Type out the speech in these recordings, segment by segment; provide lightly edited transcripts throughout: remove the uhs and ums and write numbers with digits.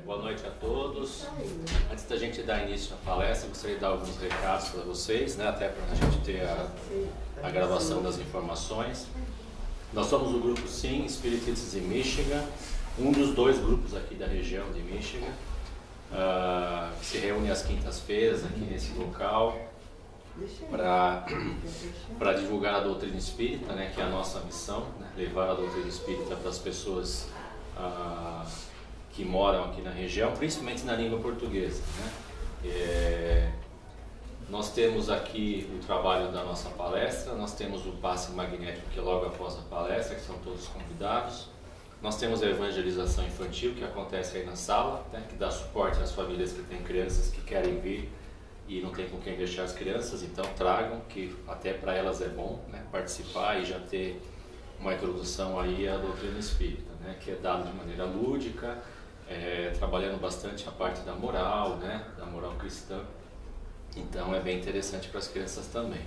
Boa noite a todos. Antes da gente dar início à palestra, eu gostaria de dar alguns recados para vocês, né, até para a gente ter a gravação das informações. Nós somos o grupo SIM, Spiritistas em Michigan, um dos dois grupos aqui da região de Michigan, que se reúne às quintas-feiras aqui nesse local para divulgar a doutrina espírita, né, que é a nossa missão, né, levar a doutrina espírita para as pessoas que moram aqui na região, principalmente na língua portuguesa, né? Nós temos aqui o trabalho da nossa palestra, nós temos o passe magnético que é logo após a palestra, que são todos convidados. Nós temos a evangelização infantil que acontece aí na sala, né, que dá suporte às famílias que têm crianças que querem vir e não tem com quem deixar as crianças, então tragam, que até para elas é bom, né, participar e já ter uma introdução aí à doutrina espírita, né, que é dada de maneira lúdica, trabalhando bastante a parte da moral, né, da moral cristã. Então é bem interessante para as crianças também.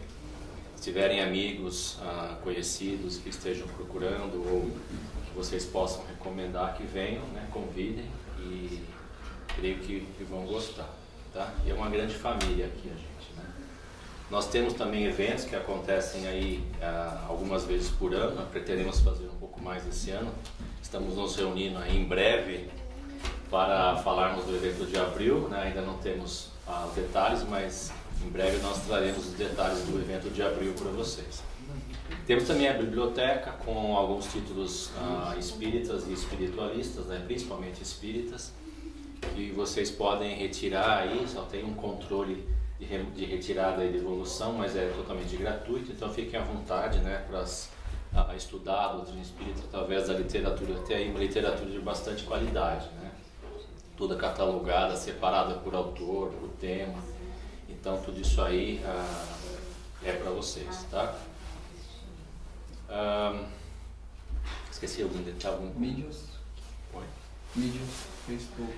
Se tiverem amigos, conhecidos que estejam procurando ou que vocês possam recomendar que venham, né, convidem e creio que vão gostar, tá? E é uma grande família aqui a gente, né? Nós temos também eventos que acontecem aí algumas vezes por ano, pretendemos fazer um pouco mais esse ano. Estamos nos reunindo aí em breve para falarmos do evento de abril, né? Ainda não temos os detalhes, mas em breve nós traremos os detalhes do evento de abril para vocês. Temos também a biblioteca com alguns títulos espíritas e espiritualistas, né? Principalmente espíritas, que vocês podem retirar aí, só tem um controle de retirada e devolução, mas é totalmente gratuito, então fiquem à vontade, né, para estudar a doutrina espírita através da literatura, até aí uma literatura de bastante qualidade, né? Toda catalogada, separada por autor, por tema, então tudo isso aí é para vocês, tá? Esqueci algum detalhe? Mídias. Oi? Mídias, Facebook.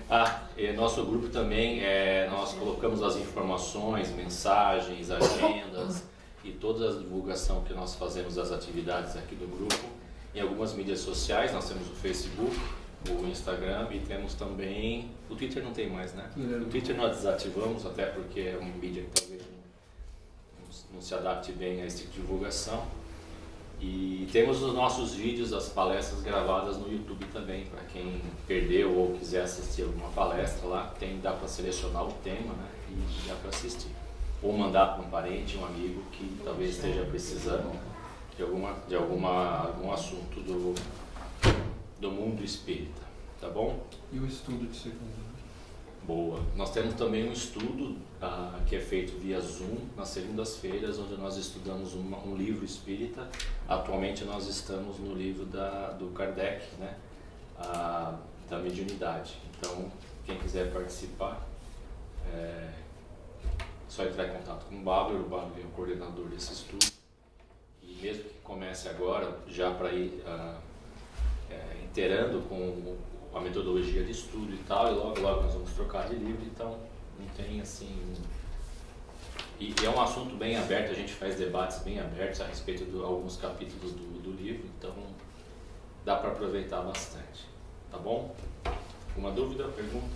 Nosso grupo também, nós colocamos as informações, mensagens, agendas e toda a divulgação que nós fazemos das atividades aqui do grupo em algumas mídias sociais. Nós temos o Facebook, o Instagram e temos também... O Twitter não tem mais, né? O Twitter nós desativamos, até porque é uma mídia que talvez não se adapte bem a esse tipo de divulgação. E temos os nossos vídeos, as palestras gravadas no YouTube também, para quem perdeu ou quiser assistir alguma palestra lá, dá para selecionar o tema, né, e dá para assistir. Ou mandar para um parente, um amigo que talvez esteja precisando de algum assunto do mundo espírita, tá bom? E o estudo de segunda? Boa. Nós temos também um estudo que é feito via Zoom nas segundas-feiras, onde nós estudamos um livro espírita. Atualmente nós estamos no livro do Kardec, né, da mediunidade. Então, quem quiser participar, é só entrar em contato com o Bárbaro é o coordenador desse estudo. E mesmo que comece agora, já para ir inteirando com a metodologia de estudo e tal, e logo nós vamos trocar de livro, então não tem assim... E é um assunto bem aberto, a gente faz debates bem abertos a respeito de alguns capítulos do livro, então dá para aproveitar bastante, tá bom? Alguma dúvida, pergunta?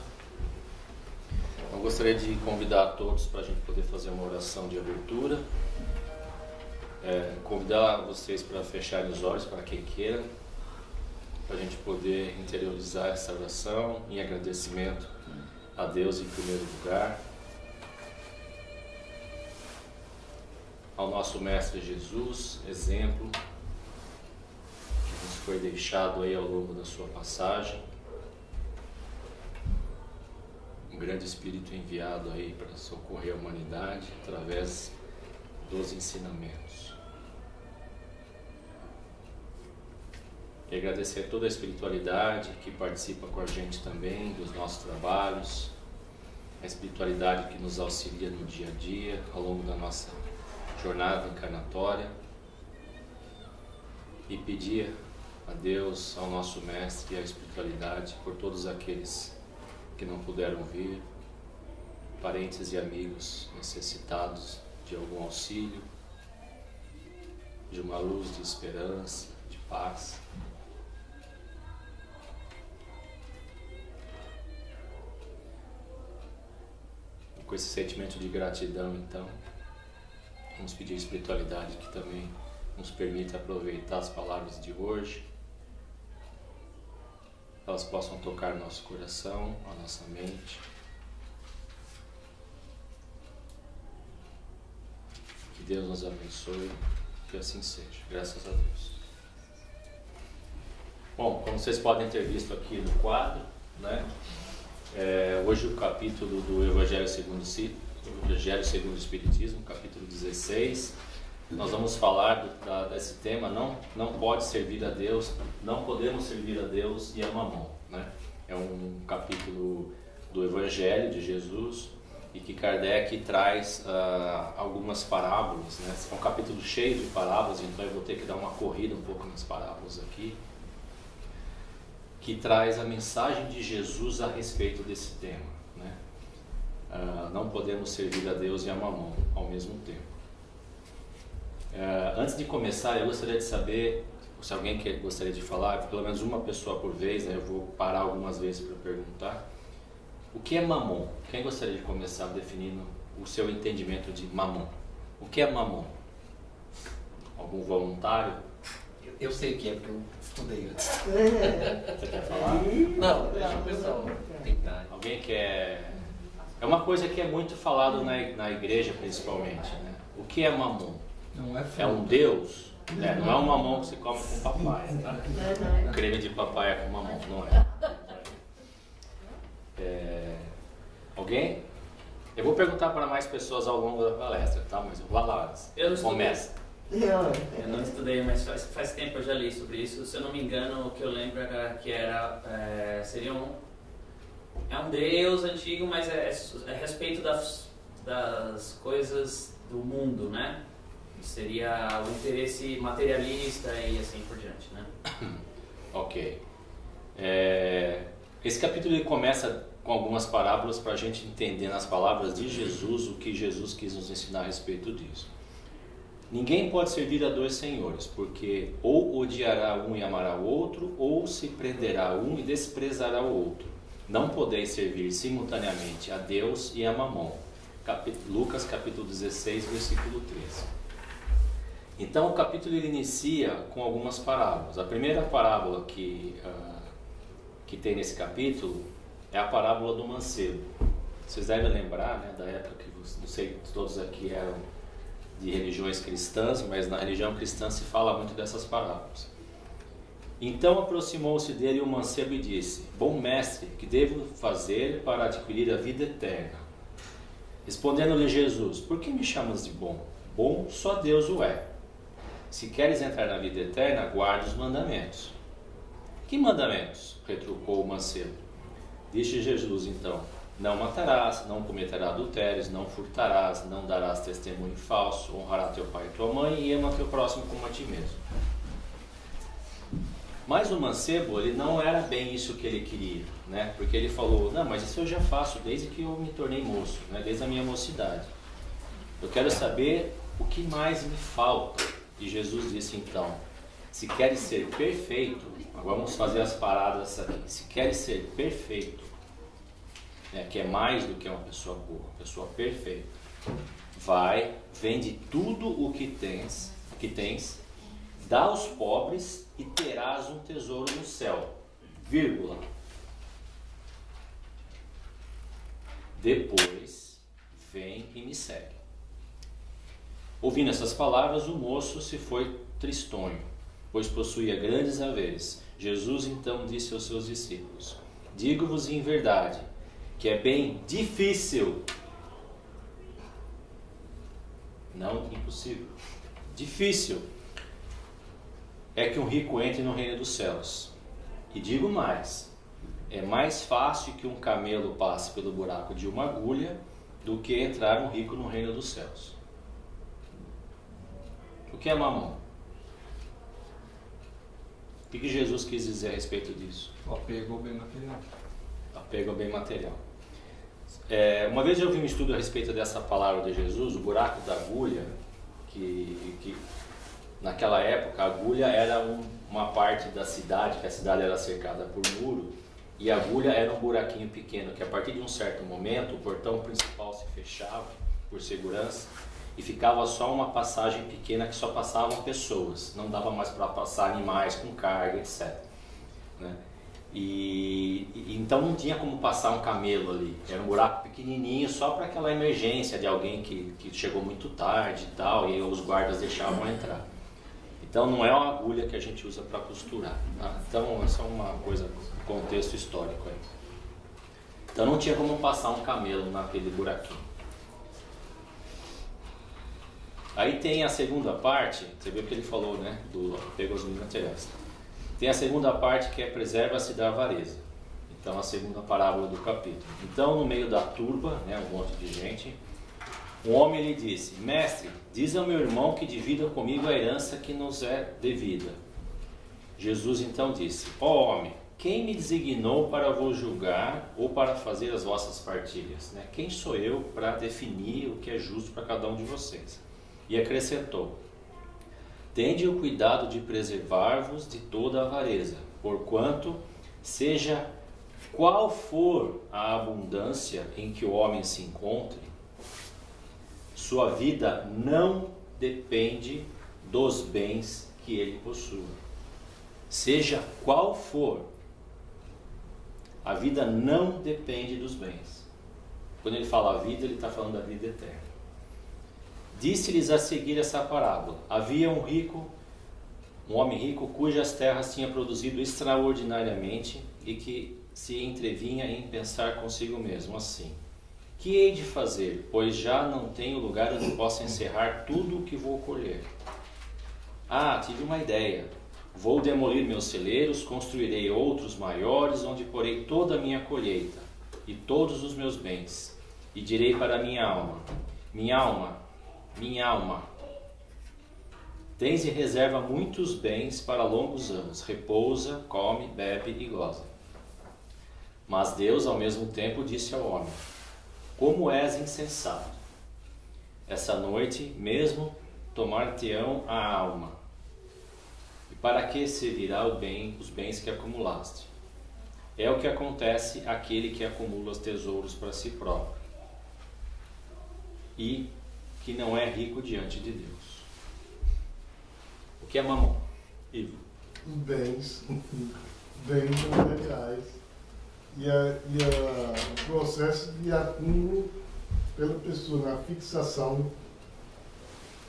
Eu gostaria de convidar a todos para a gente poder fazer uma oração de abertura, convidar vocês para fecharem os olhos, para quem queira, para a gente poder interiorizar essa oração em agradecimento a Deus em primeiro lugar, ao nosso Mestre Jesus, exemplo que nos foi deixado aí ao longo da sua passagem, um grande Espírito enviado aí para socorrer a humanidade através dos ensinamentos. E agradecer a toda a espiritualidade que participa com a gente também dos nossos trabalhos, a espiritualidade que nos auxilia no dia a dia, ao longo da nossa jornada encarnatória, e pedir a Deus, ao nosso Mestre e à espiritualidade por todos aqueles que não puderam vir, parentes e amigos necessitados de algum auxílio, de uma luz de esperança, de paz. com esse sentimento de gratidão, então, vamos pedir a espiritualidade que também nos permita aproveitar as palavras de hoje, elas possam tocar nosso coração, a nossa mente. Que Deus nos abençoe, que assim seja, graças a Deus. Bom, como vocês podem ter visto aqui no quadro, né? Hoje o capítulo do Evangelho segundo o Espiritismo, capítulo 16, nós vamos falar desse tema, não pode servir a Deus, não podemos servir a Deus e a Mamon, né? É um capítulo do Evangelho de Jesus e que Kardec traz algumas parábolas, né? É um capítulo cheio de parábolas, então eu vou ter que dar uma corrida um pouco nas parábolas aqui, que traz a mensagem de Jesus a respeito desse tema, né? Não podemos servir a Deus e a Mamon ao mesmo tempo. Antes de começar, eu gostaria de saber, se alguém gostaria de falar, pelo menos uma pessoa por vez, né? Eu vou parar algumas vezes para perguntar. O que é Mamon? Quem gostaria de começar definindo o seu entendimento de Mamon? O que é Mamon? Algum voluntário? Eu sei o que é, porque eu estudei antes. Você quer falar? Não, deixa o pessoal tentar. Alguém quer... É uma coisa que é muito falado na igreja, principalmente, né? O que é Mamon? Não é fruta. É um deus? Não é um mamão que se come com papaya, tá? Creme de papaya com mamão, não é. Alguém? Eu vou perguntar para mais pessoas ao longo da palestra, tá? Mas vai lá, começa. Eu não estudei, mas faz tempo que eu já li sobre isso. Se eu não me engano, o que eu lembro era que seria é um deus antigo, mas é a respeito das coisas do mundo, né? Seria o interesse materialista e assim por diante, né? Ok. Esse capítulo ele começa com algumas parábolas para a gente entender nas palavras de Jesus o que Jesus quis nos ensinar a respeito disso. Ninguém pode servir a dois senhores, porque ou odiará um e amará o outro, ou se prenderá um e desprezará o outro. Não podeis servir simultaneamente a Deus e a Mamon. Lucas capítulo 16, versículo 13. Então o capítulo ele inicia com algumas parábolas. A primeira parábola que tem nesse capítulo é a parábola do mancebo. Vocês devem lembrar, né, da época que, não sei se todos aqui eram de religiões cristãs, mas na religião cristã se fala muito dessas parábolas. Então aproximou-se dele o mancebo e disse: Bom mestre, que devo fazer para adquirir a vida eterna? Respondendo-lhe Jesus: Por que me chamas de bom? Bom só Deus o é. Se queres entrar na vida eterna, guarde os mandamentos. Que mandamentos? Retrucou o mancebo. Disse Jesus então: Não matarás, não cometerás adultérios, não furtarás, não darás testemunho falso, honrará teu pai e tua mãe e ama teu próximo como a ti mesmo. Mas o mancebo, ele não era bem isso que ele queria, né? Porque ele falou: Não, mas isso eu já faço desde que eu me tornei moço, né? Desde a minha mocidade. Eu quero saber o que mais me falta. E Jesus disse então: Se queres ser perfeito, agora vamos fazer as paradas aqui. Se queres ser perfeito, né, que é mais do que uma pessoa boa, uma pessoa perfeita, vai, vende tudo o que tens, dá aos pobres e terás um tesouro no céu, vírgula. Depois, vem e me segue. Ouvindo essas palavras, o moço se foi tristonho, pois possuía grandes haveres. Jesus então disse aos seus discípulos: Digo-vos em verdade, que é bem difícil, não impossível, difícil é que um rico entre no reino dos céus. E digo mais, é mais fácil que um camelo passe pelo buraco de uma agulha do que entrar um rico no reino dos céus. O que é mamon? O que Jesus quis dizer a respeito disso? O apego ao bem material. Apego ao bem material. Uma vez eu vi um estudo a respeito dessa palavra de Jesus, o buraco da agulha, que naquela época a agulha era uma parte da cidade, que a cidade era cercada por muro, E a agulha era um buraquinho pequeno, que a partir de um certo momento o portão principal se fechava por segurança e ficava só uma passagem pequena que só passavam pessoas, não dava mais para passar animais com carga, etc. Né? E então não tinha como passar um camelo ali, era um buraco pequenininho só para aquela emergência de alguém que chegou muito tarde e tal, e os guardas deixavam entrar. Então não é uma agulha que a gente usa para costurar, tá? Então essa é uma coisa, contexto histórico aí. Então não tinha como passar um camelo naquele buraquinho. Aí tem a segunda parte, você viu o que ele falou, né, do apego aos bens materiais. Tem a segunda parte que é preserva-se da avareza. Então a segunda parábola do capítulo. Então no meio da turba, né, um monte de gente, um homem lhe disse: mestre, diz ao meu irmão que divida comigo a herança que nos é devida. Jesus então disse: ó homem, quem me designou para vos julgar ou para fazer as vossas partilhas? Né? Quem sou eu para definir o que é justo para cada um de vocês? E acrescentou: tende o cuidado de preservar-vos de toda avareza, porquanto, seja qual for a abundância em que o homem se encontre, sua vida não depende dos bens que ele possui. Seja qual for, a vida não depende dos bens. Quando ele fala a vida, ele está falando da vida eterna. Disse-lhes a seguir essa parábola: havia um homem rico, cujas terras tinha produzido extraordinariamente e que se entrevinha em pensar consigo mesmo assim: que hei de fazer, pois já não tenho lugar onde possa encerrar tudo o que vou colher? Ah, tive uma ideia. Vou demolir meus celeiros, construirei outros maiores, onde porei toda a minha colheita e todos os meus bens. E direi para minha alma: minha alma, minha alma, tens em reserva muitos bens para longos anos. Repousa, come, bebe e goza. Mas Deus ao mesmo tempo disse ao homem: como és insensato! Essa noite mesmo tomar-te-ão a alma. E para que servirá os bens que acumulaste? É o que acontece àquele que acumula os tesouros para si próprio e que não é rico diante de Deus. O que é mamon? Ivo. Bens materiais e o processo de acúmulo pela pessoa, a fixação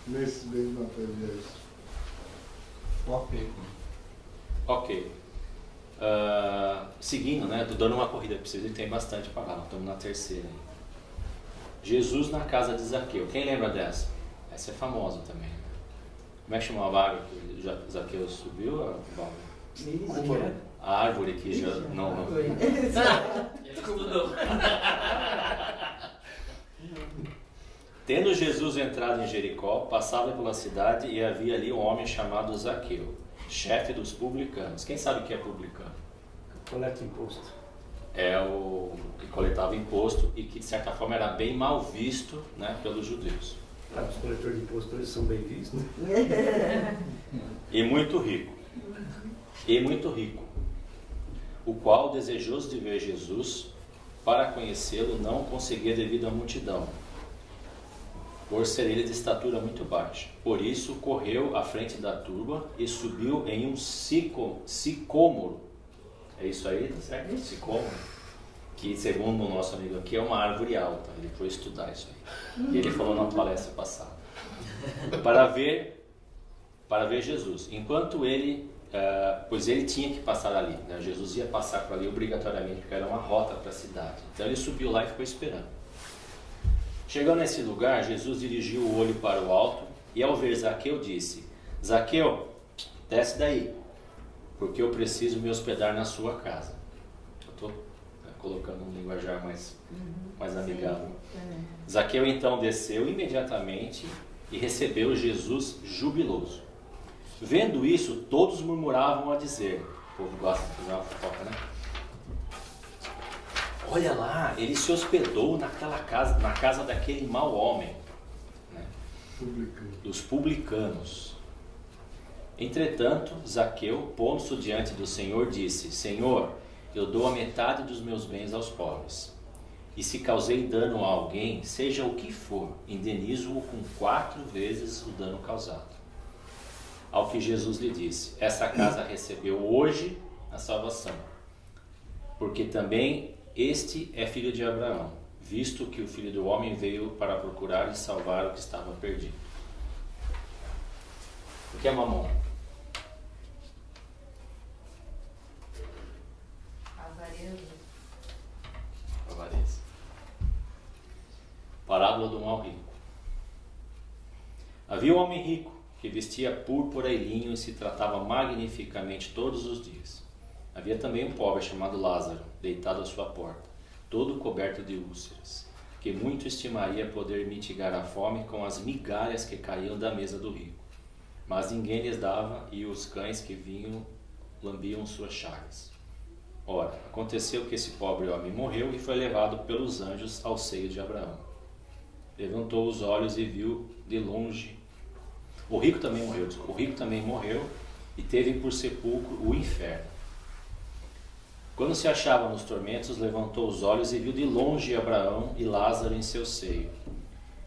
nesses bens materiais. O apego. Ok. Seguindo, né? Tô dando uma corrida para vocês, ele tem bastante parábola, estamos na terceira aí. Jesus na casa de Zaqueu. Quem lembra dessa? Essa é famosa também. Como é que chama a árvore que Zaqueu subiu? A árvore que já... Não. Estudou. Tendo Jesus entrado em Jericó, passava pela cidade e havia ali um homem chamado Zaqueu, chefe dos publicanos. Quem sabe o que é publicano? Coleta imposto. É o que coletava imposto e que de certa forma era bem mal visto, né, pelos judeus. Os coletores de imposto eles são bem vistos, né? E muito rico. O qual, desejoso de ver Jesus, para conhecê-lo, não conseguia devido à multidão, por ser ele de estatura muito baixa. Por isso correu à frente da turba e subiu em um sicômoro. É isso aí, tá certo? Sicômoro. Que, segundo o nosso amigo aqui, é uma árvore alta. Ele foi estudar isso aí. E ele falou na palestra passada. Para ver Jesus. Enquanto ele... pois ele tinha que passar ali. Né? Jesus ia passar por ali obrigatoriamente, porque era uma rota para a cidade. Então ele subiu lá e ficou esperando. Chegando nesse lugar, Jesus dirigiu o olho para o alto e, ao ver Zaqueu, disse: Zaqueu, desce daí, porque eu preciso me hospedar na sua casa. Eu estou colocando um linguajar mais amigável. Zaqueu então desceu imediatamente e recebeu Jesus jubiloso. Vendo isso, todos murmuravam a dizer: o povo gosta de fazer uma fofoca, né? Olha lá, ele se hospedou naquela casa, na casa daquele mau homem, né? Dos publicanos. Entretanto, Zaqueu, pondo-se diante do Senhor, disse: Senhor, eu dou a metade dos meus bens aos pobres. E se causei dano a alguém, seja o que for, indenizo-o com 4 vezes o dano causado. Ao que Jesus lhe disse: essa casa recebeu hoje a salvação, porque também este é filho de Abraão, visto que o Filho do Homem veio para procurar e salvar o que estava perdido. O que é mamon? Avareza. Parábola do mal rico. Havia um homem rico que vestia púrpura e linho e se tratava magnificamente todos os dias. Havia também um pobre chamado Lázaro, deitado à sua porta, todo coberto de úlceras, que muito estimaria poder mitigar a fome com as migalhas que caíam da mesa do rico. Mas ninguém lhes dava, e os cães que vinham lambiam suas chagas. Ora, aconteceu que esse pobre homem morreu e foi levado pelos anjos ao seio de Abraão. Levantou os olhos e viu de longe. O rico também morreu e teve por sepulcro o inferno. Quando se achava nos tormentos, levantou os olhos e viu de longe Abraão e Lázaro em seu seio.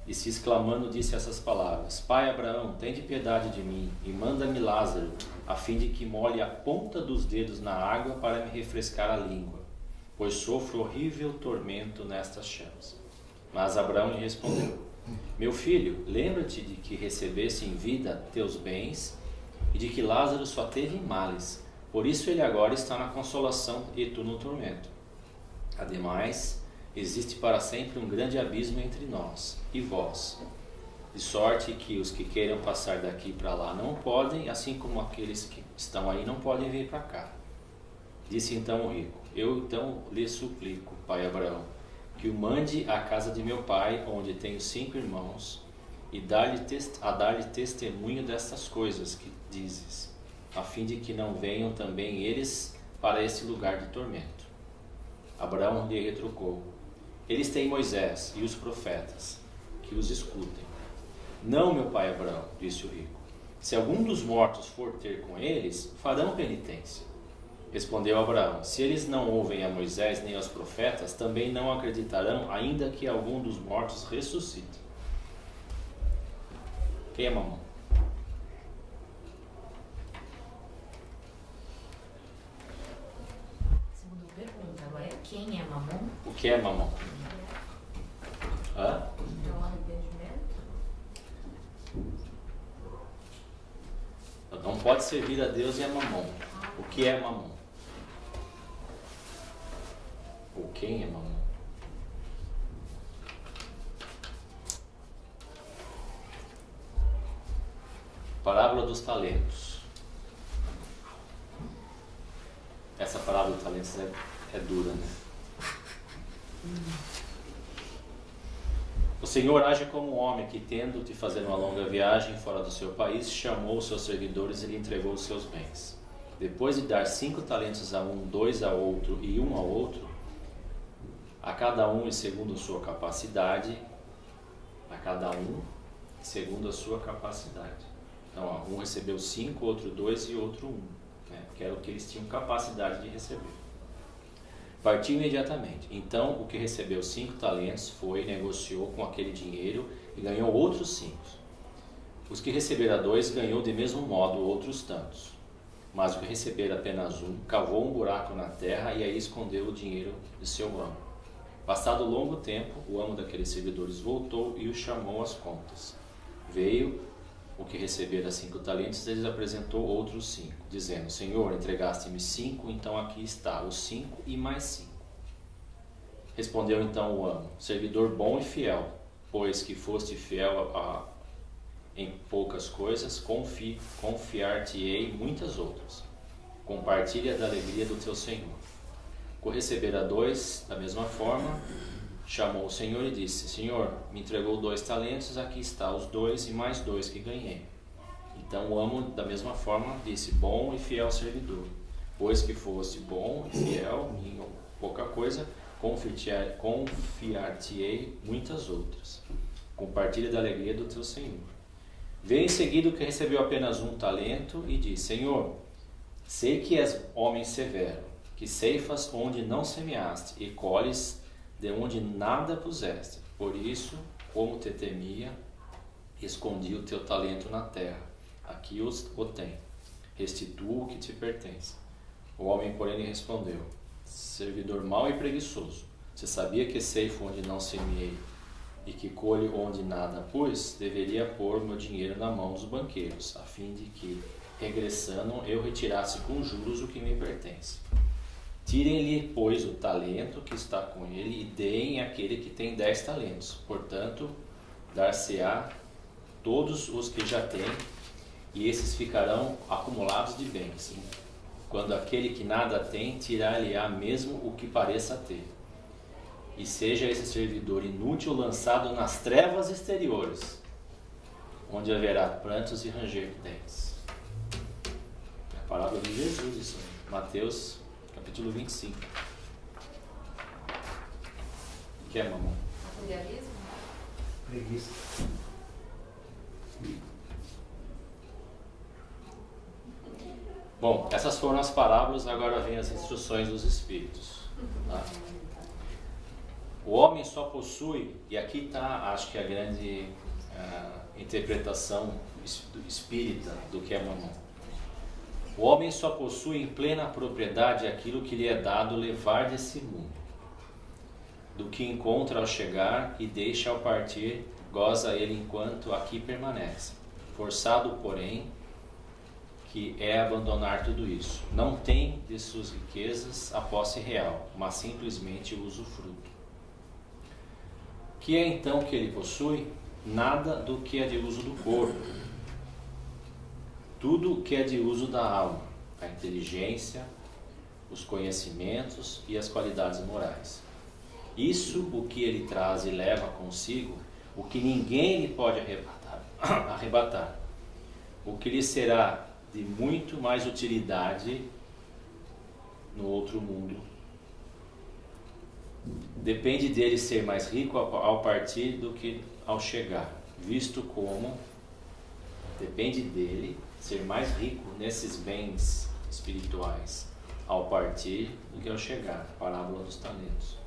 E se exclamando, disse essas palavras: Pai Abraão, tende piedade de mim e manda-me Lázaro, a fim de que molhe a ponta dos dedos na água para me refrescar a língua, pois sofro horrível tormento nestas chamas. Mas Abraão lhe respondeu: Meu filho, lembra-te de que recebeste em vida teus bens e de que Lázaro só teve males. Por isso ele agora está na consolação e tu no tormento. Ademais, existe para sempre um grande abismo entre nós e vós, de sorte que os que queiram passar daqui para lá não podem, assim como aqueles que estão aí não podem vir para cá. Disse então o rico: Eu então lhe suplico, pai Abraão, que o mande à casa de meu pai, onde tenho 5 irmãos, e dar-lhe testemunho destas coisas que dizes, a fim de que não venham também eles para esse lugar de tormento. Abraão lhe retrucou: Eles têm Moisés e os profetas, que os escutem. Não, meu pai Abraão, disse o rico, se algum dos mortos for ter com eles, farão penitência. Respondeu Abraão: Se eles não ouvem a Moisés nem aos profetas, também não acreditarão, ainda que algum dos mortos ressuscite. Quem é mamão? Segunda pergunta, agora é quem é mamon? O que é mamão? Hã? É um arrependimento? Não pode servir a Deus e a mamão. O que é mamão? Ou quem é mamão? Parábola dos talentos. Essa parábola dos talentos é dura, né? O Senhor age como um homem que, tendo de fazer uma longa viagem fora do seu país, chamou os seus servidores e lhe entregou os seus bens. Depois de dar 5 talentos a um, 2 a outro e 1 ao outro, a cada um e segundo a sua capacidade, Então, um recebeu 5, outro 2 e outro 1, né? Que era o que eles tinham capacidade de receber. Partiu imediatamente. Então, o que recebeu 5 talentos foi, negociou com aquele dinheiro e ganhou outros 5. Os que receberam 2 ganhou de mesmo modo outros tantos. Mas o que receber apenas 1, cavou um buraco na terra e aí escondeu o dinheiro de seu amo. Passado longo tempo, o amo daqueles servidores voltou e o chamou às contas. Veio o que recebera 5 talentos e lhes apresentou outros 5, dizendo: Senhor, entregaste-me 5, então aqui está os 5 e mais 5. Respondeu então o amo: servidor bom e fiel, pois que foste fiel em poucas coisas, confiar-te-ei muitas outras. Compartilha da alegria do teu Senhor. O recebera 2, da mesma forma, chamou o Senhor e disse: Senhor, me entregou 2 talentos, aqui está os 2 e mais 2 que ganhei. Então o amo, da mesma forma, disse: bom e fiel servidor, pois que foste bom e fiel em pouca coisa, confiar-te-ei muitas outras. Compartilha da alegria do teu Senhor. Veio em seguida o que recebeu apenas 1 talento e disse: Senhor, sei que és homem severo, que ceifas onde não semeaste, e colhes de onde nada puseste. Por isso, como te temia, escondi o teu talento na terra. Aqui o tem. Restitua o que te pertence. O homem, porém, lhe respondeu: servidor mau e preguiçoso, você sabia que ceifo onde não semeei e que colho onde nada pus? Deveria pôr meu dinheiro na mão dos banqueiros, a fim de que, regressando, eu retirasse com juros o que me pertence. Tirem-lhe, pois, o talento que está com ele e deem àquele que tem 10 talentos. Portanto, dar-se-á todos os que já têm, e esses ficarão acumulados de bens. Quando aquele que nada tem, tirar-lhe-á mesmo o que pareça ter. E seja esse servidor inútil lançado nas trevas exteriores, onde haverá prantos e ranger de dentes. É a palavra de Jesus, isso aí. Mateus capítulo 25. O que é, mamãe? Materialismo? Preguiça. Bom, essas foram as parábolas, agora vem as instruções dos Espíritos. Tá? O homem só possui, e aqui está, acho que a grande interpretação espírita do que é mamão. O homem só possui em plena propriedade aquilo que lhe é dado levar desse mundo. Do que encontra ao chegar e deixa ao partir, goza ele enquanto aqui permanece. Forçado, porém, que é abandonar tudo isso. Não tem de suas riquezas a posse real, mas simplesmente o usufruto. Que é então que ele possui? Nada do que é de uso do corpo. Tudo que é de uso da alma, a inteligência, os conhecimentos e as qualidades morais. Isso o que ele traz e leva consigo, o que ninguém lhe pode arrebatar. O que lhe será de muito mais utilidade no outro mundo. Depende dele ser mais rico ao partir do que ao chegar, visto como depende dele ser mais rico nesses bens espirituais ao partir do que ao chegar. Parábola dos talentos.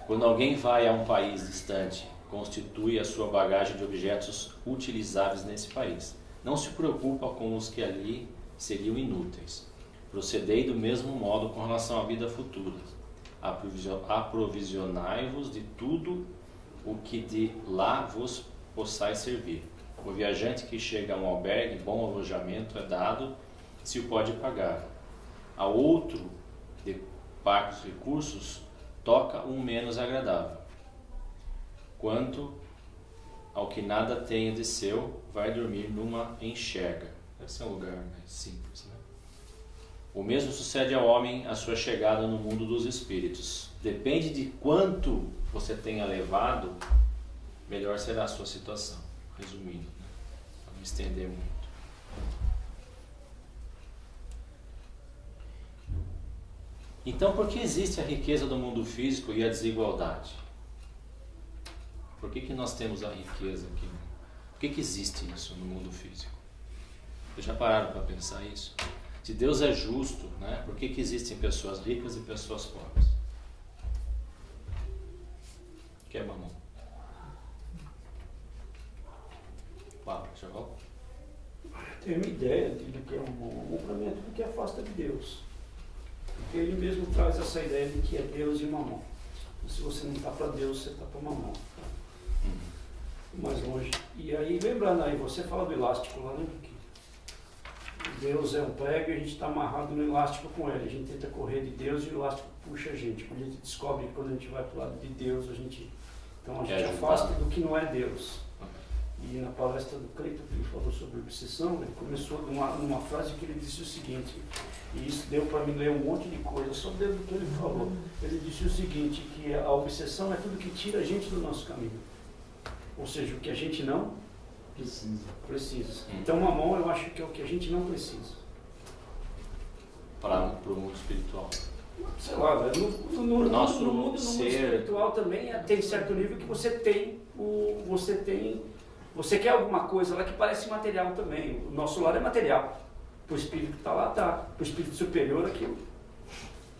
Quando alguém vai a um país distante, constitui a sua bagagem de objetos utilizáveis nesse país. Não se preocupa com os que ali seriam inúteis. Procedei do mesmo modo com relação à vida futura. Aprovisionai-vos de tudo o que de lá vos possais servir. O viajante que chega a um albergue, bom alojamento é dado, se o pode pagar. A outro, de parcos recursos, toca um menos agradável. Quanto ao que nada tenha de seu, vai dormir numa enxerga. Deve ser um lugar mais simples, né? O mesmo sucede ao homem à sua chegada no mundo dos espíritos. Depende de quanto você tenha levado, melhor será a sua situação. Resumindo, né? Para não estender muito. Então, por que existe a riqueza do mundo físico e a desigualdade? Por que nós temos a riqueza aqui? Por que existe isso no mundo físico? Vocês já pararam para pensar isso? Se Deus é justo, né? Por que existem pessoas ricas e pessoas pobres? Que é mamão? Fala, Chaval. Tenho uma ideia do que é um mamão. Para mim é tudo que afasta de Deus. Porque ele mesmo traz essa ideia de que é Deus e mamão. Se você não está para Deus, você está para mamão. Mais longe. E aí, lembrando aí, você fala do elástico lá, né? Que Deus é um prego e a gente está amarrado no elástico com ele. A gente tenta correr de Deus e o elástico puxa a gente. Quando a gente descobre que quando a gente vai para o lado de Deus, a gente afasta do que não é Deus. E na palestra do Cleiton, que ele falou sobre obsessão, ele começou numa frase que ele disse o seguinte, e isso deu para mim ler um monte de coisa, só dentro do que ele falou. Ele disse o seguinte, que a obsessão é tudo que tira a gente do nosso caminho. Ou seja, o que a gente não precisa. Então, mamão, eu acho que é o que a gente não precisa. Para o mundo espiritual. Sei lá, no mundo espiritual também tem certo nível que você quer alguma coisa lá que parece material também. O nosso lar é material. Para o espírito que está lá, tá. Para o espírito superior, aquilo.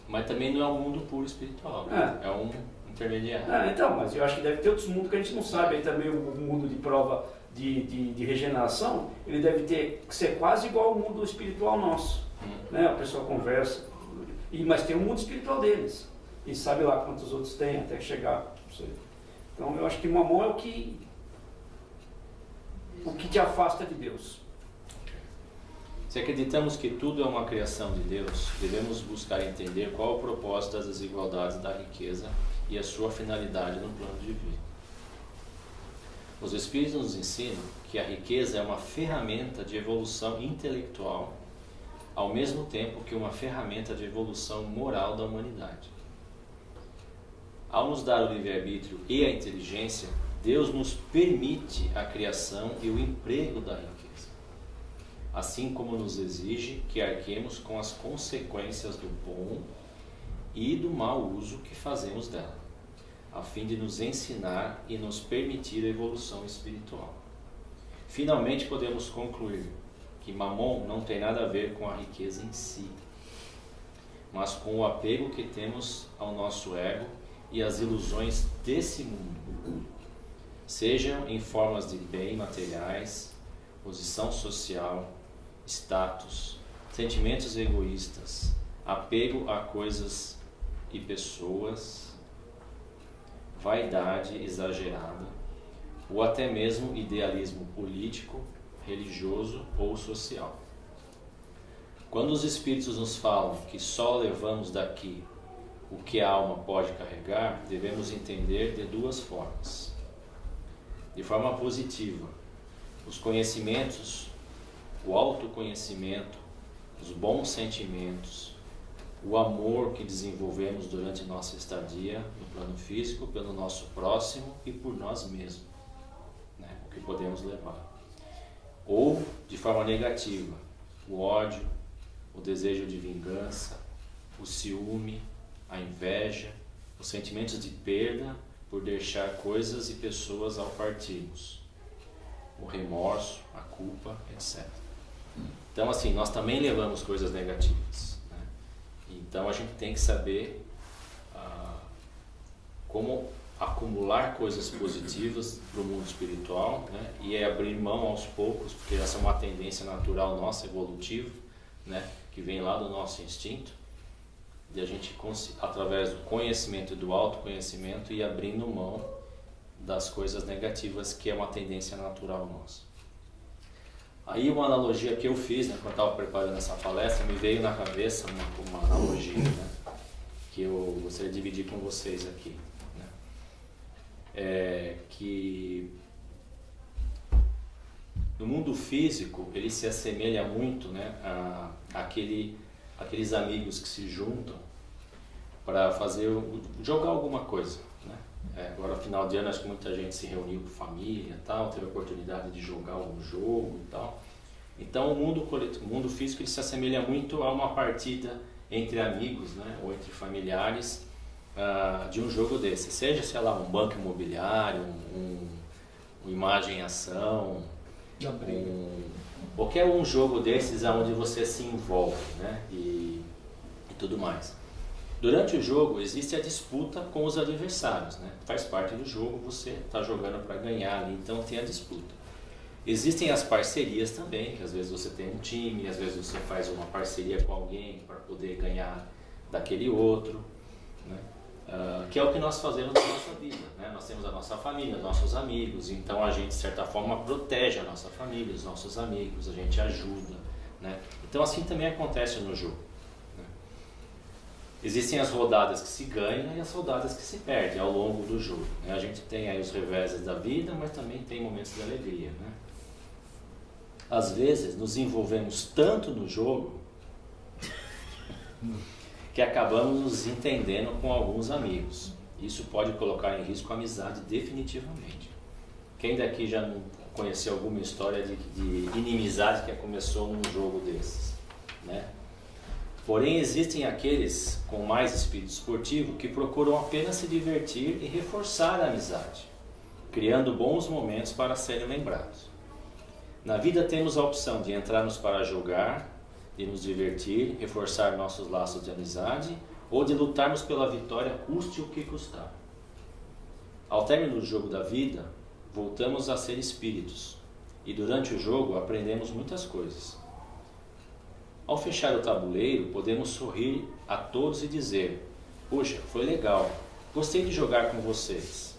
Mas também não é um mundo puro espiritual, né? É um intermediário. Então, mas eu acho que deve ter outros mundos que a gente não sabe. Aí também o mundo de prova de regeneração, ele deve ter que ser quase igual ao mundo espiritual nosso. Né? A pessoa conversa, mas tem o mundo espiritual deles. E sabe lá quantos outros tem até chegar. Não sei. Então eu acho que Mamon é o que te afasta de Deus. Se acreditamos que tudo é uma criação de Deus, devemos buscar entender qual o propósito das desigualdades da riqueza e a sua finalidade no plano divino. Os Espíritos nos ensinam que a riqueza é uma ferramenta de evolução intelectual, ao mesmo tempo que uma ferramenta de evolução moral da humanidade. Ao nos dar o livre-arbítrio e a inteligência, Deus nos permite a criação e o emprego da riqueza, assim como nos exige que arquemos com as consequências do bom e do mau uso que fazemos dela, a fim de nos ensinar e nos permitir a evolução espiritual. Finalmente podemos concluir que Mamon não tem nada a ver com a riqueza em si, mas com o apego que temos ao nosso ego e às ilusões desse mundo, sejam em formas de bem materiais, posição social, status, sentimentos egoístas, apego a coisas e pessoas, vaidade exagerada, ou até mesmo idealismo político, religioso ou social. Quando os Espíritos nos falam que só levamos daqui o que a alma pode carregar, devemos entender de duas formas. De forma positiva, os conhecimentos, o autoconhecimento, os bons sentimentos, o amor que desenvolvemos durante nossa estadia no plano físico, pelo nosso próximo e por nós mesmos, né? O que podemos levar. Ou, de forma negativa, o ódio, o desejo de vingança, o ciúme, a inveja, os sentimentos de perda por deixar coisas e pessoas ao partirmos, o remorso, a culpa, etc. Então, assim, nós também levamos coisas negativas, né? Então a gente tem que saber como acumular coisas positivas para o mundo espiritual, né? E abrir mão aos poucos, porque essa é uma tendência natural nossa, evolutiva, né? Que vem lá do nosso instinto, de a gente, através do conhecimento e do autoconhecimento, ir abrindo mão das coisas negativas, que é uma tendência natural nossa. Aí uma analogia que eu fiz, né, quando eu estava preparando essa palestra, me veio na cabeça uma analogia, né, que eu gostaria de dividir com vocês aqui, né, que no mundo físico ele se assemelha muito, né, aqueles amigos que se juntam para jogar alguma coisa, né? Agora final de ano acho que muita gente se reuniu com família, tal, teve a oportunidade de jogar algum jogo e tal. Então o mundo físico ele se assemelha muito a uma partida entre amigos, né, ou entre familiares, de um jogo desse, seja, sei lá, um banco imobiliário, um imagem em ação, qualquer um jogo desses onde você se envolve, né, e tudo mais. Durante o jogo existe a disputa com os adversários, né? Faz parte do jogo, você está jogando para ganhar ali, então tem a disputa. Existem as parcerias também, que às vezes você tem um time, às vezes você faz uma parceria com alguém para poder ganhar daquele outro, né? Que é o que nós fazemos na nossa vida, né? Nós temos a nossa família, nossos amigos, então a gente de certa forma protege a nossa família, os nossos amigos, a gente ajuda, né? Então assim também acontece no jogo. Existem as rodadas que se ganham e as rodadas que se perdem ao longo do jogo, né? A gente tem aí os reveses da vida, mas também tem momentos de alegria, né? Às vezes nos envolvemos tanto no jogo que acabamos nos entendendo com alguns amigos. Isso pode colocar em risco a amizade definitivamente. Quem daqui já não conheceu alguma história de inimizade que começou num jogo desses, né? Porém, existem aqueles com mais espírito esportivo que procuram apenas se divertir e reforçar a amizade, criando bons momentos para serem lembrados. Na vida temos a opção de entrarmos para jogar de nos divertir, reforçar nossos laços de amizade ou de lutarmos pela vitória, custe o que custar. Ao término do jogo da vida, voltamos a ser espíritos e durante o jogo aprendemos muitas coisas. Ao fechar o tabuleiro, podemos sorrir a todos e dizer: "Poxa, foi legal, gostei de jogar com vocês."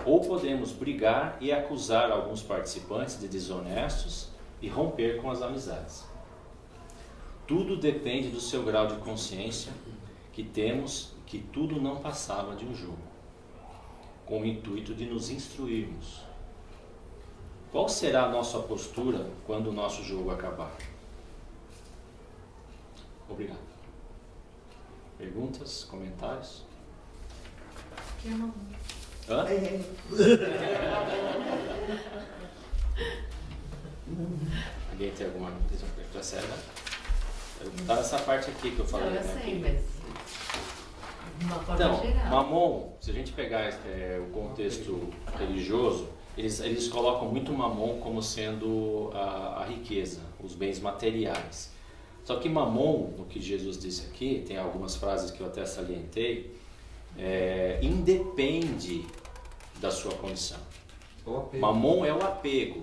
Ou podemos brigar e acusar alguns participantes de desonestos e romper com as amizades. Tudo depende do seu grau de consciência que temos, que tudo não passava de um jogo, com o intuito de nos instruirmos. Qual será a nossa postura quando o nosso jogo acabar? Obrigado. Perguntas? Comentários? Que é mamão. Hã? Alguém tem alguma coisa para sério? Tá nessa parte aqui que eu falei. Não, eu né? sei, mas de uma forma Então, geral. mamon, se a gente pegar o contexto religioso, eles colocam muito mamon como sendo a riqueza, os bens materiais. Só que mamon, no que Jesus disse aqui, tem algumas frases que eu até salientei, independe da sua condição. Mamon é o apego.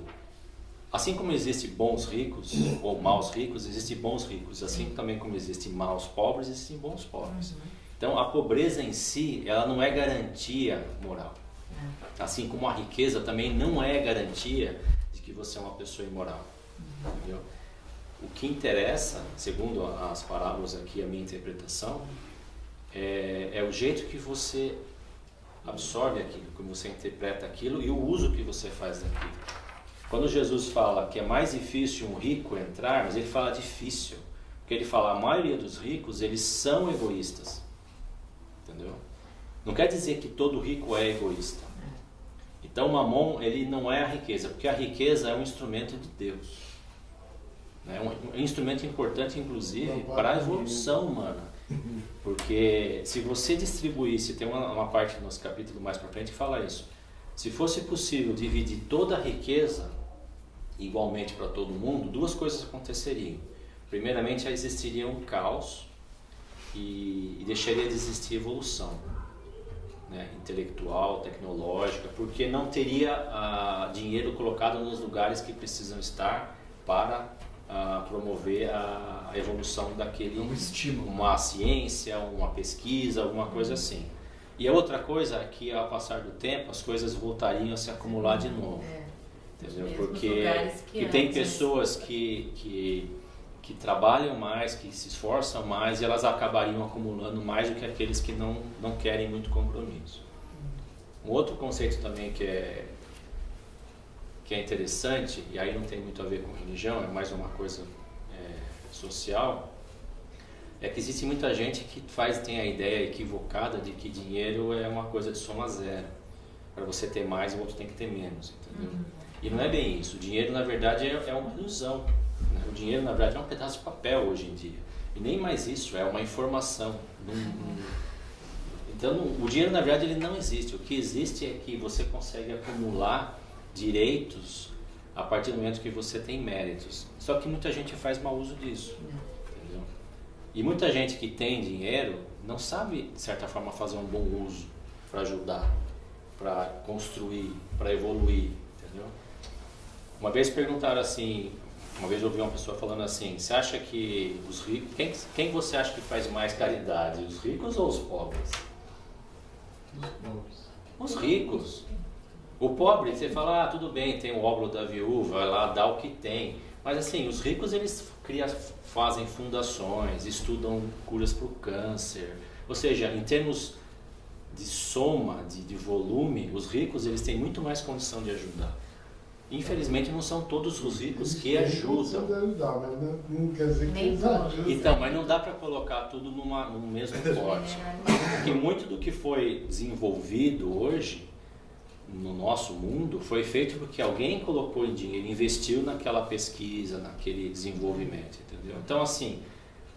Assim como existem bons ricos ou maus ricos, existem bons ricos. Assim também como existem maus pobres, existem bons pobres. Então a pobreza em si, ela não é garantia moral. Assim como a riqueza também não é garantia de que você é uma pessoa imoral. Entendeu? O que interessa, segundo as parábolas aqui, a minha interpretação, é o jeito que você absorve aquilo, como você interpreta aquilo e o uso que você faz daquilo. Quando Jesus fala que é mais difícil um rico entrar, mas ele fala difícil, porque ele fala a maioria dos ricos, eles são egoístas. Entendeu? Não quer dizer que todo rico é egoísta. Então o mamon, ele não é a riqueza, porque a riqueza é um instrumento de Deus. É um instrumento importante, inclusive, para a evolução humana. Porque se você distribuísse, tem uma parte do nosso capítulo mais para frente que fala isso. Se fosse possível dividir toda a riqueza igualmente para todo mundo, duas coisas aconteceriam. Primeiramente, existiria um caos e deixaria de existir evolução, né, intelectual, tecnológica, porque não teria dinheiro colocado nos lugares que precisam estar para promover a evolução daquele, estímulo, uma ciência, uma pesquisa, alguma coisa assim. E a outra coisa é que ao passar do tempo as coisas voltariam a se acumular de novo. Entendeu? Porque tem pessoas que trabalham mais, que se esforçam mais e elas acabariam acumulando mais do que aqueles que não querem muito compromisso. Um outro conceito também que é interessante, e aí não tem muito a ver com religião, é mais uma coisa social, é que existe muita gente que tem a ideia equivocada de que dinheiro é uma coisa de soma zero. Para você ter mais, o outro tem que ter menos, entendeu? E não é bem isso. O dinheiro, na verdade, é uma ilusão. Né? O dinheiro, na verdade, é um pedaço de papel hoje em dia. E nem mais isso, é uma informação. Então, o dinheiro, na verdade, ele não existe. O que existe é que você consegue acumular direitos a partir do momento que você tem méritos. Só que muita gente faz mau uso disso. Entendeu? E muita gente que tem dinheiro não sabe, de certa forma, fazer um bom uso para ajudar, para construir, para evoluir. Entendeu? Uma vez perguntaram assim, uma vez eu ouvi uma pessoa falando assim: você acha que os ricos, quem você acha que faz mais caridade, os ricos ou os pobres? Os ricos. O pobre, você fala, tudo bem, tem o óbolo da viúva, vai lá, dá o que tem. Mas assim, os ricos, eles fazem fundações, estudam curas para o câncer. Ou seja, em termos de soma, de volume, os ricos, eles têm muito mais condição de ajudar. Infelizmente, não são todos os ricos que ajudam. Não quer dizer que eles ajudam. Então, mas não dá para colocar tudo no mesmo pote. Porque muito do que foi desenvolvido hoje no nosso mundo foi feito porque alguém colocou em dinheiro, investiu naquela pesquisa, naquele desenvolvimento, entendeu? Então, assim,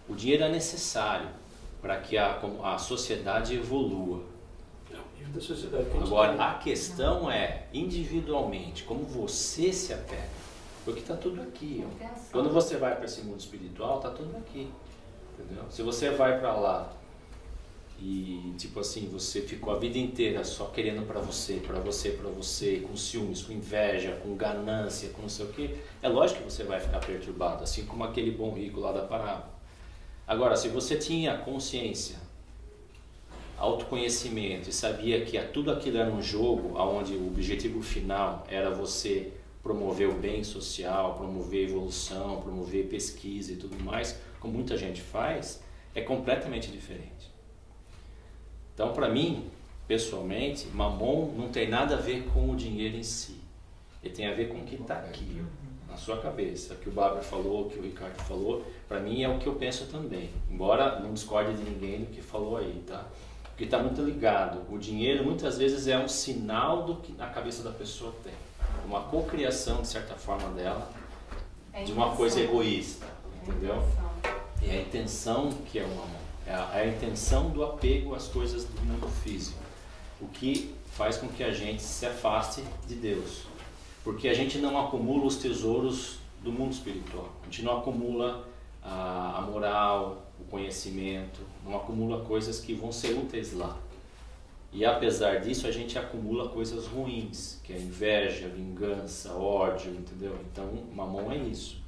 o dinheiro é necessário para que a sociedade evolua. Da sociedade que Agora, a questão é, individualmente, como você se apega. Porque está tudo aqui. Ó. Quando você vai para esse mundo espiritual, está tudo aqui. Entendeu? Se você vai para lá e, tipo assim, você ficou a vida inteira só querendo para você, com ciúmes, com inveja, com ganância, com não sei o que, é lógico que você vai ficar perturbado, assim como aquele bom rico lá da parábola. Agora, se você tinha consciência, autoconhecimento e sabia que tudo aquilo era um jogo onde o objetivo final era você promover o bem social, promover evolução, promover pesquisa e tudo mais, como muita gente faz, é completamente diferente. Então, para mim, pessoalmente, Mamon não tem nada a ver com o dinheiro em si. Ele tem a ver com o que está aqui, na sua cabeça. O que o Bárbara falou, o que o Ricardo falou, para mim é o que eu penso também. Embora não discorde de ninguém do que falou aí, tá? Porque está muito ligado. O dinheiro, muitas vezes, é um sinal do que a cabeça da pessoa tem. Uma cocriação, de certa forma, dela, de uma coisa egoísta, entendeu? É a intenção que é o Mamon. É a intenção do apego às coisas do mundo físico. O que faz com que a gente se afaste de Deus. Porque a gente não acumula os tesouros do mundo espiritual. A gente não acumula a moral, o conhecimento, não acumula coisas que vão ser úteis lá. E apesar disso, a gente acumula coisas ruins, que é inveja, vingança, ódio, entendeu? Então, Mamon é isso.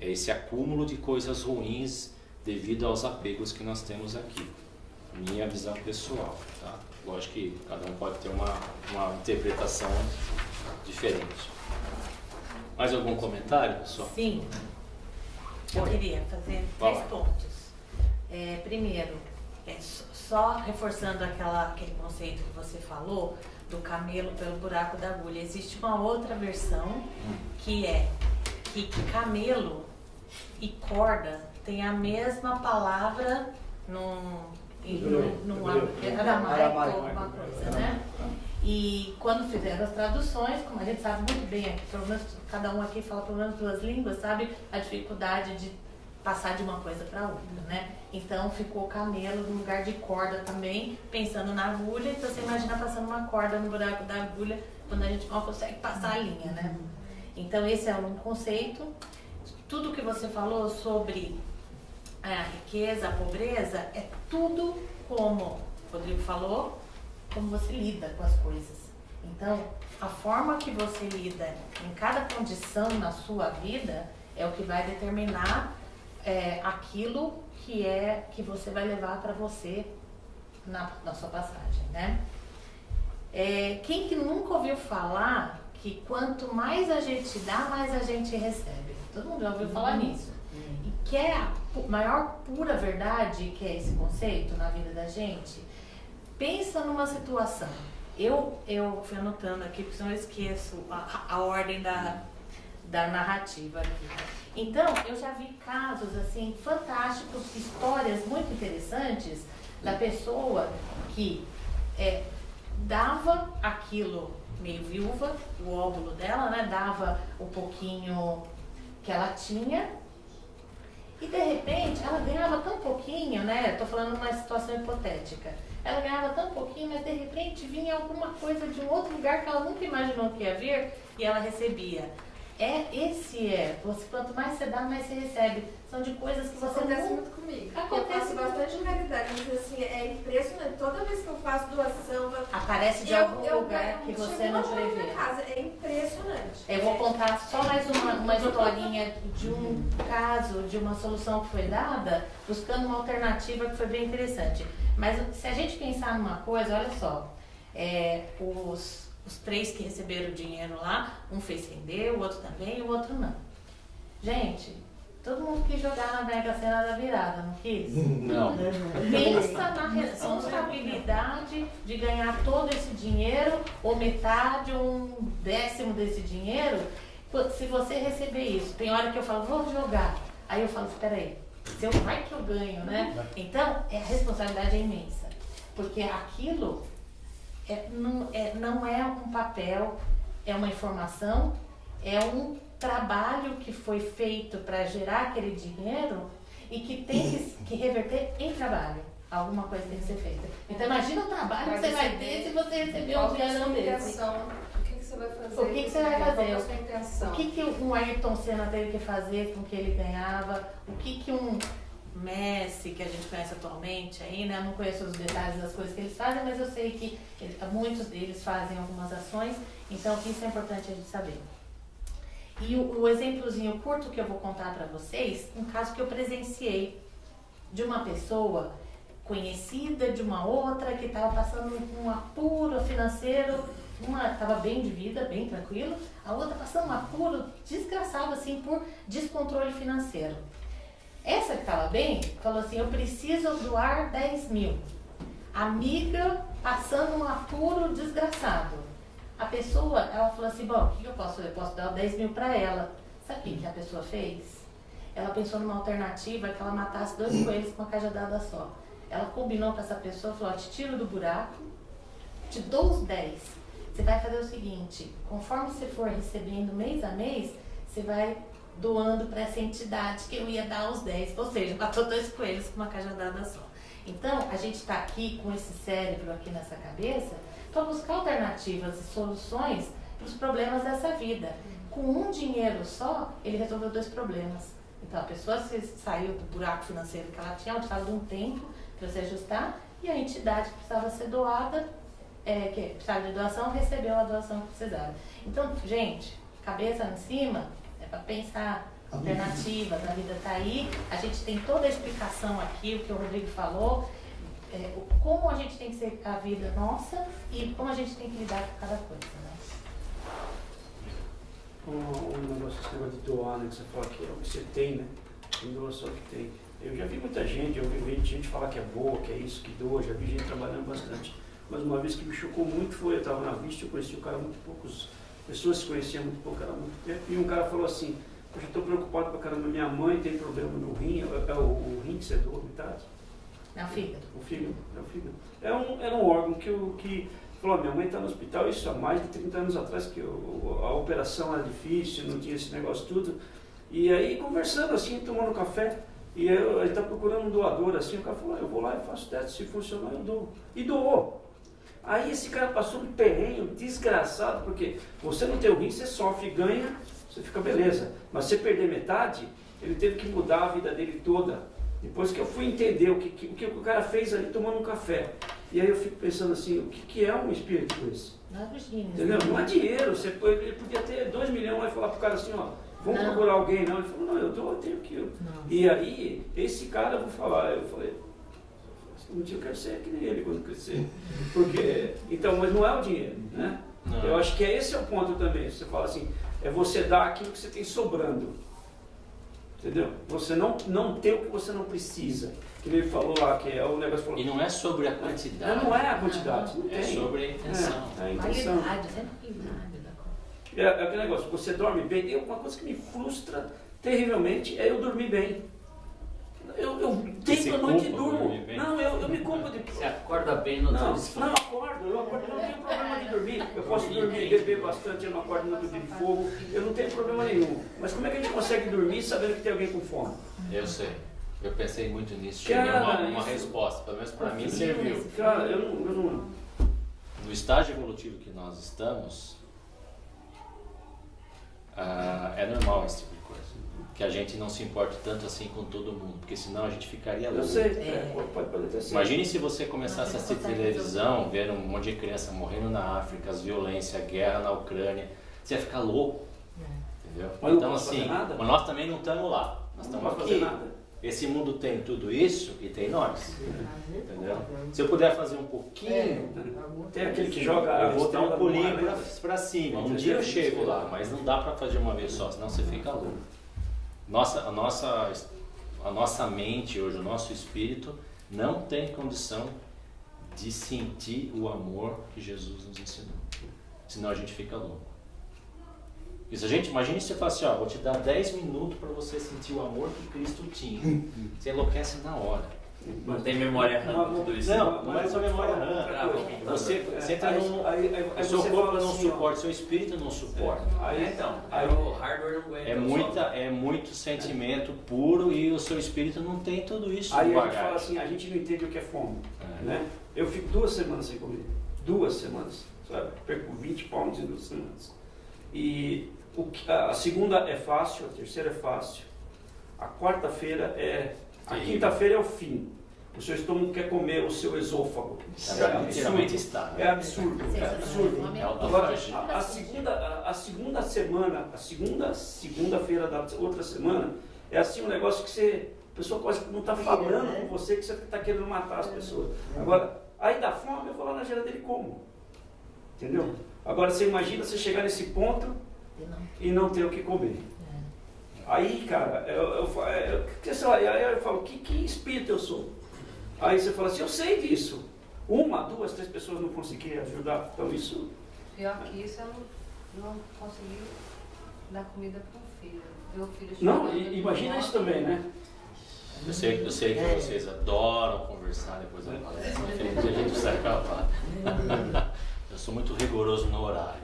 É esse acúmulo de coisas ruins devido aos apegos que nós temos aqui. Minha visão pessoal, tá? Lógico que cada um pode ter uma interpretação diferente. Mais algum comentário, pessoal? Sim. Eu queria fazer 3 pontos. Primeiro, só reforçando aquele conceito que você falou, do camelo pelo buraco da agulha. Existe uma outra versão que é que camelo e corda tem a mesma palavra num aramaico, alguma coisa, né? E quando fizeram as traduções, como a gente sabe muito bem, pelo menos cada um aqui fala pelo menos 2 línguas, sabe a dificuldade de passar de uma coisa para outra, né? Então ficou camelo no lugar de corda também, pensando na agulha. Então você imagina passando uma corda no buraco da agulha quando a gente não consegue passar a linha, né? Então esse é um conceito. Tudo que você falou sobre a riqueza, a pobreza, é tudo como o Rodrigo falou, como você lida com as coisas. Então, a forma que você lida em cada condição na sua vida é o que vai determinar aquilo que você vai levar para você na sua passagem, né? Quem que nunca ouviu falar que quanto mais a gente dá, mais a gente recebe? Todo mundo já ouviu falar nisso. E que é a maior pura verdade que é esse conceito na vida da gente. Pensa numa situação. Eu fui anotando aqui, porque senão eu esqueço a ordem da narrativa aqui. Então, eu já vi casos assim fantásticos, histórias muito interessantes da pessoa que dava aquilo meio viúva, o óvulo dela, né? Dava o pouquinho que ela tinha e de repente ela ganhava tão pouquinho, né? Tô falando uma situação hipotética. Ela ganhava tão pouquinho, mas de repente vinha alguma coisa de um outro lugar que ela nunca imaginou que ia vir e ela recebia. Quanto mais você dá, mais você recebe. São de coisas que você acontece não... muito comigo. Acontece eu faço bastante caridade, mas assim, é impressionante. Toda vez que eu faço doação, aparece de algum lugar que você não prevê. Casa. É impressionante. Eu vou contar só mais uma historinha de um caso, de uma solução que foi dada, buscando uma alternativa que foi bem interessante. Mas se a gente pensar numa coisa, olha só, os 3 que receberam o dinheiro lá, um fez render, o outro também e o outro não. Gente, todo mundo quis jogar na Mega Sena da virada, não quis? Não. Pensa na responsabilidade de ganhar todo esse dinheiro, ou metade, ou 1/10 desse dinheiro. Se você receber isso, tem hora que eu falo, vou jogar. Aí eu falo, espera aí, vai que eu ganho, né? Então, a responsabilidade é imensa. Porque aquilo não é um papel, é uma informação, é um trabalho que foi feito para gerar aquele dinheiro e que tem que reverter em trabalho. Alguma coisa tem que ser feita. Então imagina o trabalho que você vai ter se você receber um dinheiro desse. O que você vai fazer? O que você vai fazer? Qual é a sua intenção? O que um Ayrton Senna teve que fazer com o que ele ganhava? O que um Messi, que a gente conhece atualmente aí, né? Eu não conheço os detalhes das coisas que eles fazem, mas eu sei que muitos deles fazem algumas ações, então isso é importante a gente saber. E o exemplozinho curto que eu vou contar para vocês, um caso que eu presenciei de uma pessoa conhecida de uma outra que estava passando um apuro financeiro, uma estava bem de vida, bem tranquilo, a outra passando um apuro desgraçado assim por descontrole financeiro. Essa que estava bem, falou assim, eu preciso doar 10 mil. Amiga passando um apuro desgraçado. A pessoa, ela falou assim, bom, o que eu posso fazer? Eu posso dar 10 mil para ela. Sabe o que a pessoa fez? Ela pensou numa alternativa que ela matasse 2 coelhos com uma cajadada só. Ela combinou com essa pessoa, falou, te tiro do buraco, te dou os 10. Você vai fazer o seguinte, conforme você for recebendo mês a mês, você vai doando para essa entidade que eu ia dar os 10. Ou seja, matou 2 coelhos com uma cajadada só. Então, a gente está aqui com esse cérebro aqui nessa cabeça para buscar alternativas e soluções para os problemas dessa vida. Com um dinheiro só, ele resolveu 2 problemas. Então, a pessoa saiu do buraco financeiro que ela tinha, ela precisava de um tempo para se ajustar, e a entidade que precisava ser doada, que precisava de doação, recebeu a doação que precisava. Então, gente, cabeça em cima, é para pensar alternativas, a vida está aí, a gente tem toda a explicação aqui, o que o Rodrigo falou, como a gente tem que ser a vida nossa e como a gente tem que lidar com cada coisa, né? Um negócio, esse negócio de doar, né, que você fala que é o que você tem, né? Tem doação que tem. Eu já vi muita gente, eu vi gente falar que é boa, que é isso, que doa, já vi gente trabalhando bastante. Mas uma vez que me chocou muito foi, eu estava na vista, eu conheci um cara muito poucos, pessoas se conheciam muito pouco, era muito tempo, e um cara falou assim, eu já estou preocupado pra caramba, minha mãe tem problema no rim, é o rim que você doa, metade? É o fígado. O fígado, é o fígado. Era um órgão que falou, minha mãe está no hospital, isso há mais de 30 anos atrás, que a operação era difícil, não tinha esse negócio tudo. E aí, conversando assim, tomando café, e ele está procurando um doador, assim, o cara falou, eu vou lá e faço teste, se funcionar eu dou. E doou. Aí esse cara passou um perrengue desgraçado, porque você não tem o rim, você sofre, ganha, você fica beleza. Mas você perder metade, ele teve que mudar a vida dele toda. Depois que eu fui entender o que o cara fez ali tomando um café. E aí eu fico pensando assim, o que é um espírito esse? Não é dinheiro. Entendeu? Não é dinheiro. Ele podia ter 2 milhões e falar pro cara assim, ó, vamos procurar alguém, não. Ele falou, não, eu dou, eu tenho aquilo. E aí, esse cara, eu vou falar, eu falei, um dia eu quero ser que nem ele quando crescer. Porque, então, mas não é o dinheiro, né? Não. Eu acho que esse é o ponto também. Você fala assim, é você dar aquilo que você tem sobrando. Entendeu? Você não ter o que você não precisa. Que ele falou lá, que é o negócio... Falou, e não é sobre a quantidade. Não é a quantidade. Não é tem. sobre a intenção. É a intenção. Qualidade, sempre qualidade da coisa. É aquele negócio, você dorme bem. Uma coisa que me frustra terrivelmente é eu dormir bem. Eu deito a noite e durmo. Não, eu me culpo de... Você acorda bem no Não, dia. eu não tenho problema de dormir. Eu posso dormir, beber bastante, eu não acordo no dia de fogo. Eu não tenho problema nenhum. Mas como é que a gente consegue dormir sabendo que tem alguém com fome? Eu sei. Eu pensei muito nisso. Cheguei a uma resposta, pelo menos para mim serviu. Cara, eu não... No estágio evolutivo que nós estamos, é normal esse tipo de coisa. Que a gente não se importe tanto assim com todo mundo, porque senão a gente ficaria louco. Eu sei, pode ter sido. Imagine se você começasse a assistir televisão, vendo um monte de criança morrendo na África, as violências, a guerra na Ucrânia, você ia ficar louco. Entendeu? Mas então assim, mas nós também não estamos lá. Nós estamos aqui. Esse mundo tem tudo isso e tem nós. Entendeu? Se eu puder fazer um pouquinho, tem aquele que joga, eu vou dar um pulinho para cima. Um dia eu chego lá, mas não dá para fazer uma vez só, senão você fica louco. A nossa mente hoje, o nosso espírito não tem condição de sentir o amor que Jesus nos ensinou. Senão a gente fica louco. E se a gente, imagine se você fala assim, ó, vou te dar 10 minutos para você sentir o amor que Cristo tinha. Você enlouquece na hora. Não tem memória RAM, tudo isso. Não é só memória RAM. Você entra num... O seu corpo não suporta, o seu espírito não suporta. O hardware não aguenta. É muito sentimento puro e o seu espírito não tem tudo isso. Aí a gente fala assim, a gente não entende o que é fome. Né? Eu fico 2 semanas sem comer. 2 semanas. Sabe? perco 20 pounds em 2 semanas. E a segunda é fácil, a terceira é fácil, a quarta-feira é... A quinta-feira é o fim. O seu estômago quer comer o seu esôfago. Literalmente está. É absurdo. É absurdo. Agora, a segunda-feira da outra semana é assim um negócio que você, a pessoa quase não está falando com você, que você está querendo matar as pessoas. Agora, aí dá fome, eu vou lá na geladeira e como. Entendeu? Agora você imagina você chegar nesse ponto e não ter o que comer. Aí, cara, eu falo, que espírito eu sou? Aí você fala assim, eu sei disso. 1, 2, 3 pessoas não conseguiram ajudar. Então isso... Pior que isso, eu não consegui dar comida para um filho. Meu filho não, imagina isso também, né? Eu sei que vocês adoram conversar depois da palestra, mas a gente precisa acabar. Eu sou muito rigoroso no horário.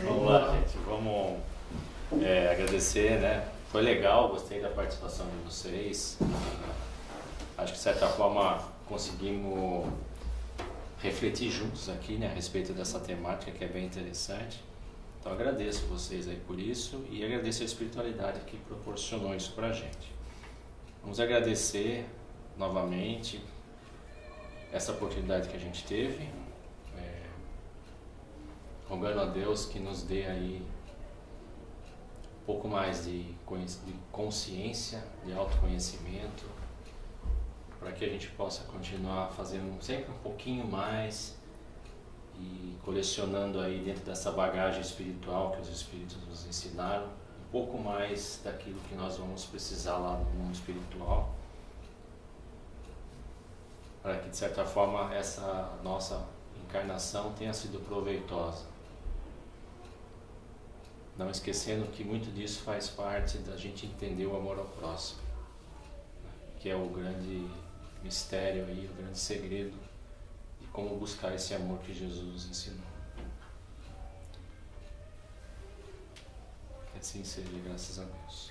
Vamos lá, gente. Vamos agradecer, né? Foi legal, gostei da participação de vocês. Acho que de certa forma conseguimos refletir juntos aqui, né, a respeito dessa temática que é bem interessante. Então agradeço vocês aí por isso e agradeço a espiritualidade que proporcionou isso pra gente. Vamos agradecer novamente essa oportunidade que a gente teve, rogando a Deus que nos dê aí um pouco mais de consciência, de autoconhecimento, para que a gente possa continuar fazendo sempre um pouquinho mais e colecionando aí dentro dessa bagagem espiritual que os Espíritos nos ensinaram, um pouco mais daquilo que nós vamos precisar lá no mundo espiritual, para que de certa forma essa nossa encarnação tenha sido proveitosa. Não esquecendo que muito disso faz parte da gente entender o amor ao próximo, que é o grande mistério aí, o grande segredo de como buscar esse amor que Jesus nos ensinou. Que assim seja, graças a Deus.